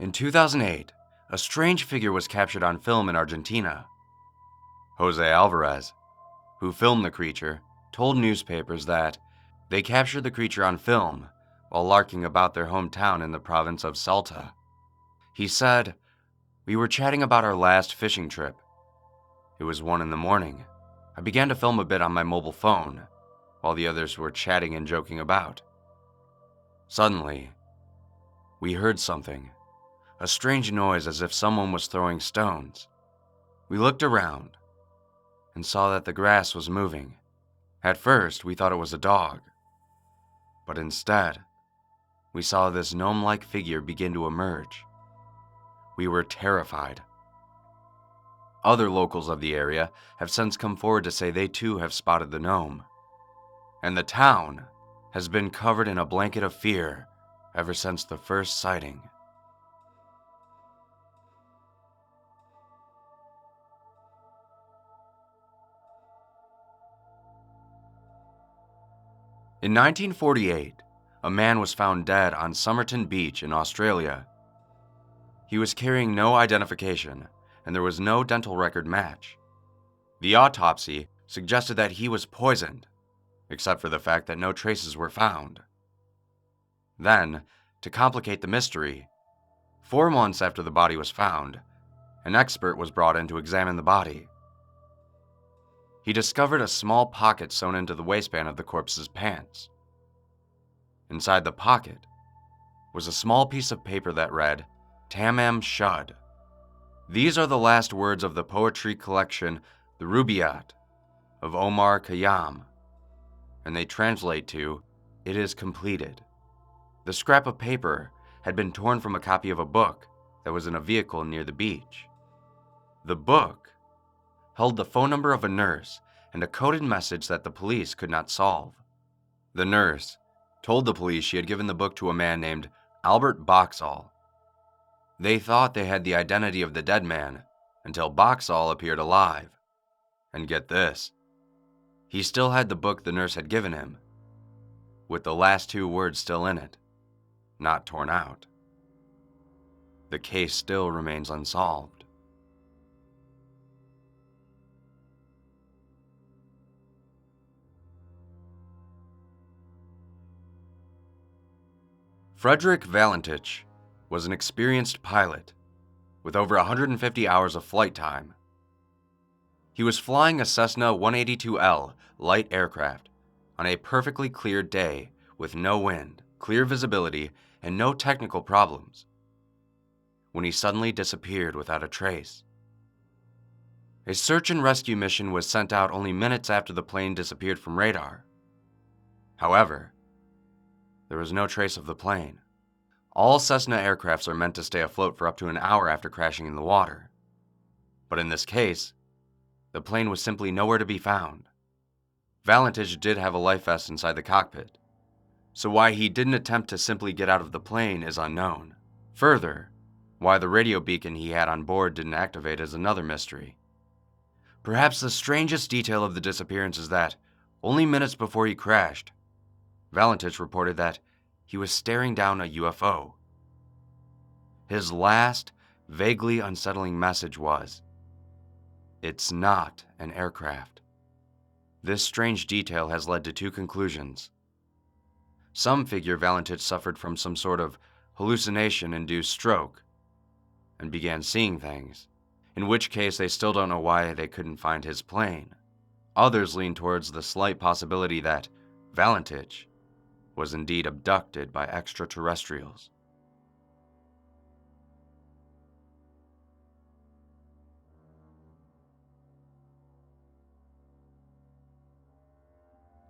In 2008, a strange figure was captured on film in Argentina. Jose Alvarez, who filmed the creature, told newspapers that they captured the creature on film while larking about their hometown in the province of Salta. He said, "We were chatting about our last fishing trip. It was 1 in the morning. I began to film a bit on my mobile phone while the others were chatting and joking about. Suddenly, we heard something, a strange noise as if someone was throwing stones. We looked around and saw that the grass was moving. At first, we thought it was a dog, but instead, we saw this gnome-like figure begin to emerge. We were terrified." Other locals of the area have since come forward to say they too have spotted the gnome, and the town has been covered in a blanket of fear ever since the first sighting. In 1948, a man was found dead on Somerton Beach in Australia. He was carrying no identification, and there was no dental record match. The autopsy suggested that he was poisoned, except for the fact that no traces were found. Then, to complicate the mystery, 4 months after the body was found, an expert was brought in to examine the body. He discovered a small pocket sewn into the waistband of the corpse's pants. Inside the pocket was a small piece of paper that read, "Tamam Shud." These are the last words of the poetry collection The Rubaiyat of Omar Khayyam, and they translate to, "It is completed." The scrap of paper had been torn from a copy of a book that was in a vehicle near the beach. The book held the phone number of a nurse and a coded message that the police could not solve. The nurse told the police she had given the book to a man named Albert Boxall. They thought they had the identity of the dead man until Boxall appeared alive. And get this, he still had the book the nurse had given him, with the last 2 words still in it, not torn out. The case still remains unsolved. Frederick Valentich was an experienced pilot with over 150 hours of flight time. He was flying a Cessna 182L light aircraft on a perfectly clear day with no wind, clear visibility, and no technical problems, when he suddenly disappeared without a trace. A search and rescue mission was sent out only minutes after the plane disappeared from radar. However, there was no trace of the plane. All Cessna aircrafts are meant to stay afloat for up to an hour after crashing in the water. But in this case, the plane was simply nowhere to be found. Valentich did have a life vest inside the cockpit, so why he didn't attempt to simply get out of the plane is unknown. Further, why the radio beacon he had on board didn't activate is another mystery. Perhaps the strangest detail of the disappearance is that, only minutes before he crashed, Valentich reported that he was staring down a UFO. His last, vaguely unsettling message was, "It's not an aircraft." This strange detail has led to 2 conclusions. Some figure Valentich suffered from some sort of hallucination-induced stroke and began seeing things, in which case they still don't know why they couldn't find his plane. Others lean towards the slight possibility that Valentich was indeed abducted by extraterrestrials.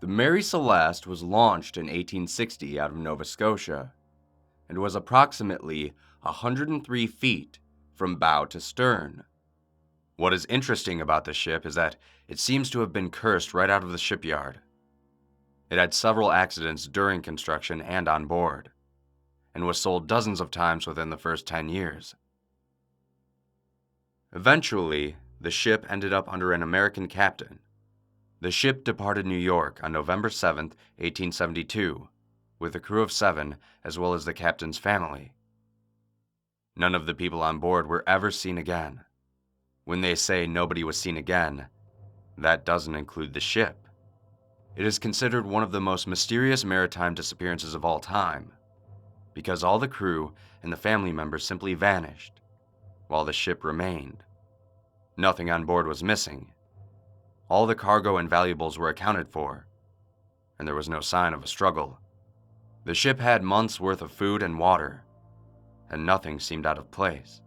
The Mary Celeste was launched in 1860 out of Nova Scotia and was approximately 103 feet from bow to stern. What is interesting about the ship is that it seems to have been cursed right out of the shipyard. It had several accidents during construction and on board, and was sold dozens of times within the first 10 years. Eventually, the ship ended up under an American captain. The ship departed New York on November 7, 1872, with a crew of 7 as well as the captain's family. None of the people on board were ever seen again. When they say nobody was seen again, that doesn't include the ship. It is considered one of the most mysterious maritime disappearances of all time, because all the crew and the family members simply vanished, while the ship remained. Nothing on board was missing. All the cargo and valuables were accounted for, and there was no sign of a struggle. The ship had months' worth of food and water, and nothing seemed out of place.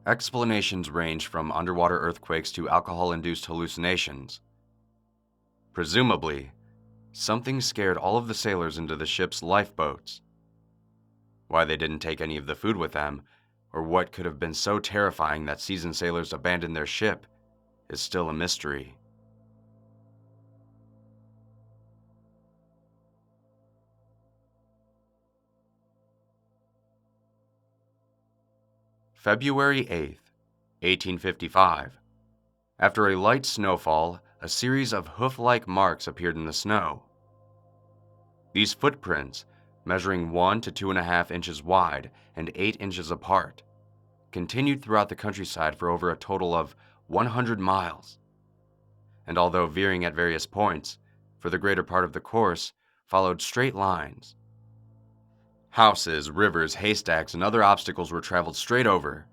Explanations range from underwater earthquakes to alcohol-induced hallucinations. Presumably, something scared all of the sailors into the ship's lifeboats. Why they didn't take any of the food with them, or what could have been so terrifying that seasoned sailors abandoned their ship, is still a mystery. February 8th, 1855. After a light snowfall, a series of hoof-like marks appeared in the snow. These footprints, measuring 1 to 2.5 inches wide and 8 inches apart, continued throughout the countryside for over a total of 100 miles. And although veering at various points, for the greater part of the course, followed straight lines. Houses, rivers, haystacks, and other obstacles were traveled straight over,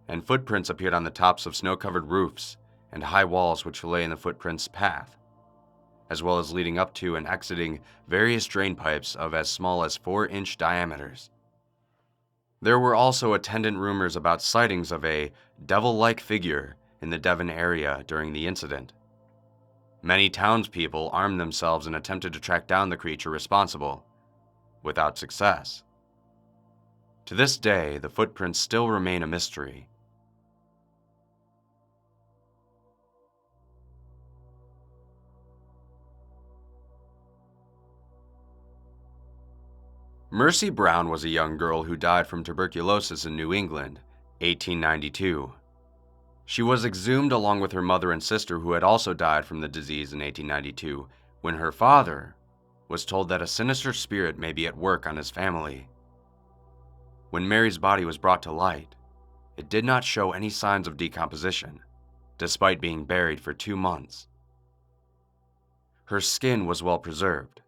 and footprints appeared on the tops of snow-covered roofs and high walls which lay in the footprints' path, as well as leading up to and exiting various drain pipes of as small as 4-inch diameters. There were also attendant rumors about sightings of a devil-like figure in the Devon area during the incident. Many townspeople armed themselves and attempted to track down the creature responsible, without success. To this day, the footprints still remain a mystery. Mercy Brown was a young girl who died from tuberculosis in New England, 1892. She was exhumed along with her mother and sister who had also died from the disease in 1892, when her father was told that a sinister spirit may be at work on his family. When Mary's body was brought to light, it did not show any signs of decomposition, despite being buried for 2 months. Her skin was well preserved.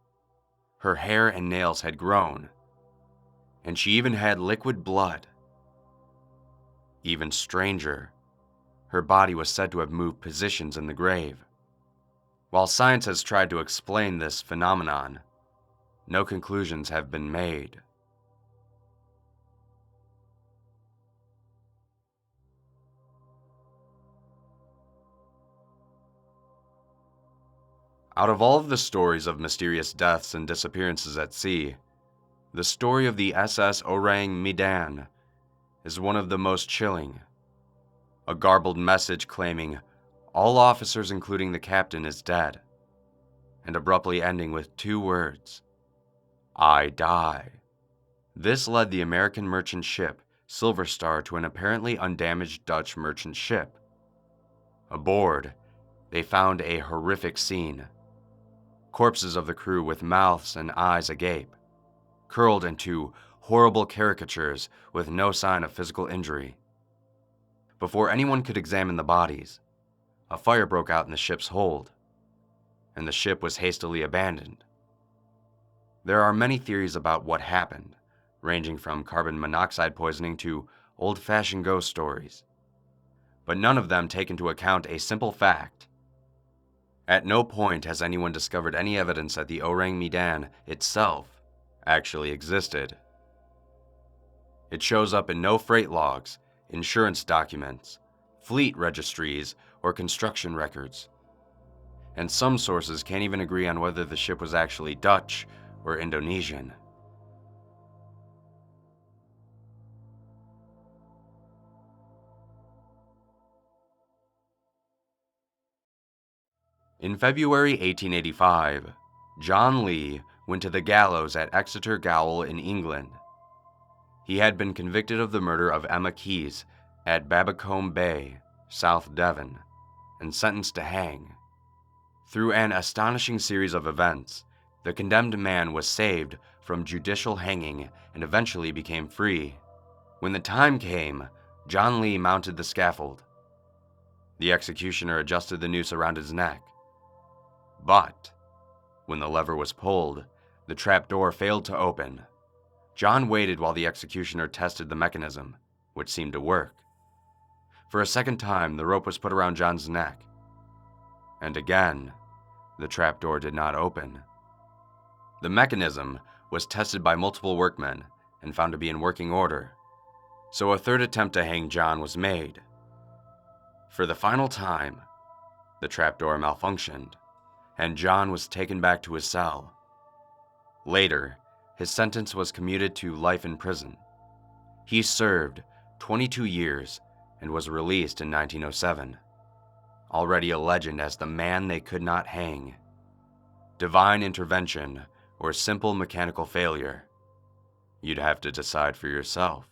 Her hair and nails had grown, and she even had liquid blood. Even stranger, her body was said to have moved positions in the grave. While science has tried to explain this phenomenon, no conclusions have been made. Out of all of the stories of mysterious deaths and disappearances at sea, the story of the SS Ourang Medan is one of the most chilling. A garbled message claiming all officers including the captain is dead, and abruptly ending with 2 words, "I die." This led the American merchant ship Silver Star to an apparently undamaged Dutch merchant ship. Aboard, they found a horrific scene. Corpses of the crew with mouths and eyes agape, curled into horrible caricatures with no sign of physical injury. Before anyone could examine the bodies, a fire broke out in the ship's hold, and the ship was hastily abandoned. There are many theories about what happened, ranging from carbon monoxide poisoning to old-fashioned ghost stories, but none of them take into account a simple fact. At no point has anyone discovered any evidence that the Ourang Medan itself actually existed. It shows up in no freight logs, insurance documents, fleet registries, or construction records. And some sources can't even agree on whether the ship was actually Dutch or Indonesian. In February 1885, John Lee went to the gallows at Exeter Gaol in England. He had been convicted of the murder of Emma Keyes at Babbacombe Bay, South Devon, and sentenced to hang. Through an astonishing series of events, the condemned man was saved from judicial hanging and eventually became free. When the time came, John Lee mounted the scaffold. The executioner adjusted the noose around his neck. But when the lever was pulled, the trapdoor failed to open. John waited while the executioner tested the mechanism, which seemed to work. For a second time, the rope was put around John's neck. And again, the trapdoor did not open. The mechanism was tested by multiple workmen and found to be in working order, so a third attempt to hang John was made. For the final time, the trapdoor malfunctioned, and John was taken back to his cell. Later, his sentence was commuted to life in prison. He served 22 years and was released in 1907, already a legend as the man they could not hang. Divine intervention or simple mechanical failure? You'd have to decide for yourself.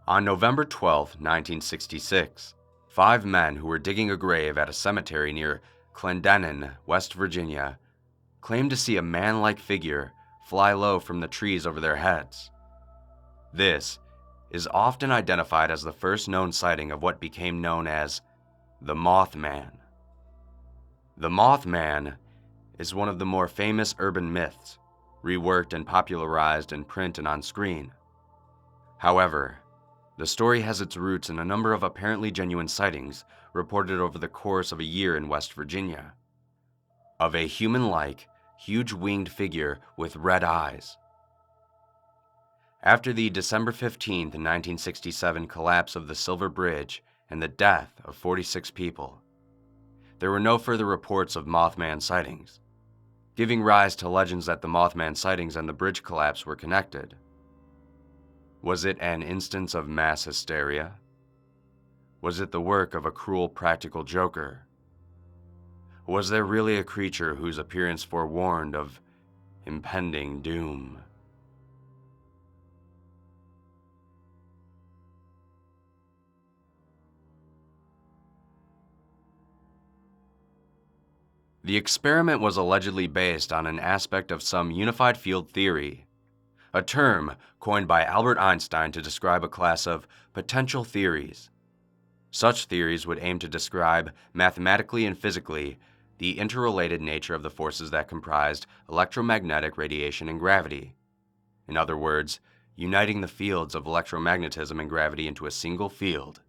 On November 12, 1966, 5 men who were digging a grave at a cemetery near Clendenin, West Virginia, claimed to see a man-like figure fly low from the trees over their heads. This is often identified as the first known sighting of what became known as the Mothman. The Mothman is one of the more famous urban myths, reworked and popularized in print and on screen. However, the story has its roots in a number of apparently genuine sightings reported over the course of a year in West Virginia, of a human-like, huge-winged figure with red eyes. After the December 15, 1967 collapse of the Silver Bridge and the death of 46 people, there were no further reports of Mothman sightings, giving rise to legends that the Mothman sightings and the bridge collapse were connected. Was it an instance of mass hysteria? Was it the work of a cruel practical joker? Was there really a creature whose appearance forewarned of impending doom? The experiment was allegedly based on an aspect of some unified field theory, a term coined by Albert Einstein to describe a class of potential theories. Such theories would aim to describe mathematically and physically the interrelated nature of the forces that comprised electromagnetic radiation and gravity. In other words, uniting the fields of electromagnetism and gravity into a single field.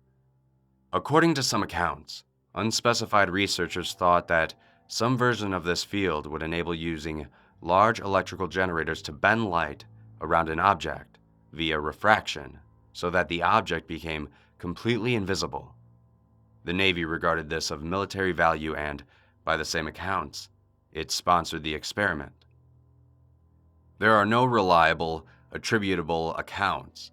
According to some accounts, unspecified researchers thought that some version of this field would enable using large electrical generators to bend light around an object via refraction, so that the object became completely invisible. The Navy regarded this of military value and, by the same accounts, it sponsored the experiment. There are no reliable, attributable accounts,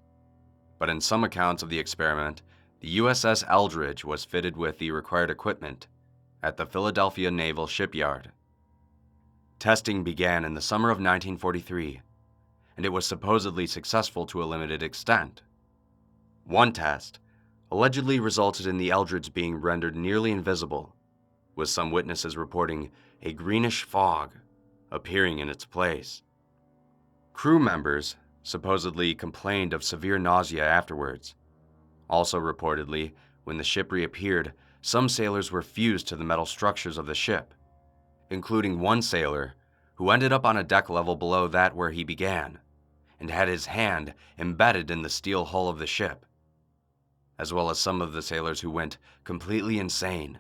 but in some accounts of the experiment, the USS Eldridge was fitted with the required equipment at the Philadelphia Naval Shipyard. Testing began in the summer of 1943, and it was supposedly successful to a limited extent. One test allegedly resulted in the Eldridge being rendered nearly invisible, with some witnesses reporting a greenish fog appearing in its place. Crew members supposedly complained of severe nausea afterwards. Also reportedly, when the ship reappeared, some sailors were fused to the metal structures of the ship, including one sailor who ended up on a deck level below that where he began, and had his hand embedded in the steel hull of the ship, as well as some of the sailors who went completely insane.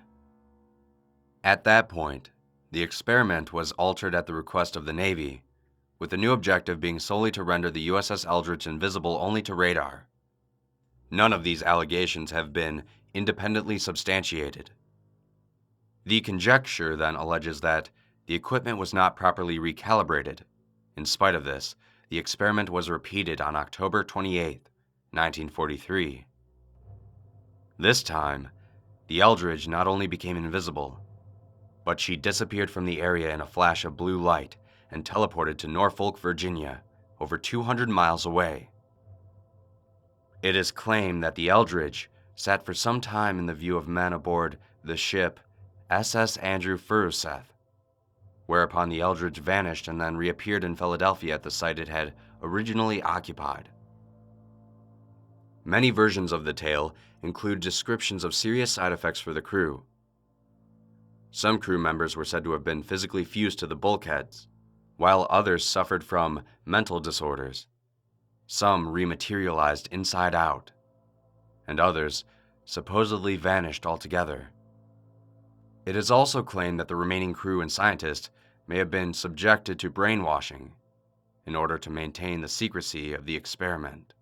At that point, the experiment was altered at the request of the Navy, with the new objective being solely to render the USS Eldridge invisible only to radar. None of these allegations have been independently substantiated. The conjecture then alleges that the equipment was not properly recalibrated. In spite of this, the experiment was repeated on October 28, 1943. This time, the Eldridge not only became invisible, but she disappeared from the area in a flash of blue light and teleported to Norfolk, Virginia, over 200 miles away. It is claimed that the Eldridge sat for some time in the view of men aboard the ship SS Andrew Furuseth, whereupon the Eldritch vanished and then reappeared in Philadelphia at the site it had originally occupied. Many versions of the tale include descriptions of serious side effects for the crew. Some crew members were said to have been physically fused to the bulkheads, while others suffered from mental disorders. Some rematerialized inside out, and others supposedly vanished altogether. It is also claimed that the remaining crew and scientists may have been subjected to brainwashing in order to maintain the secrecy of the experiment.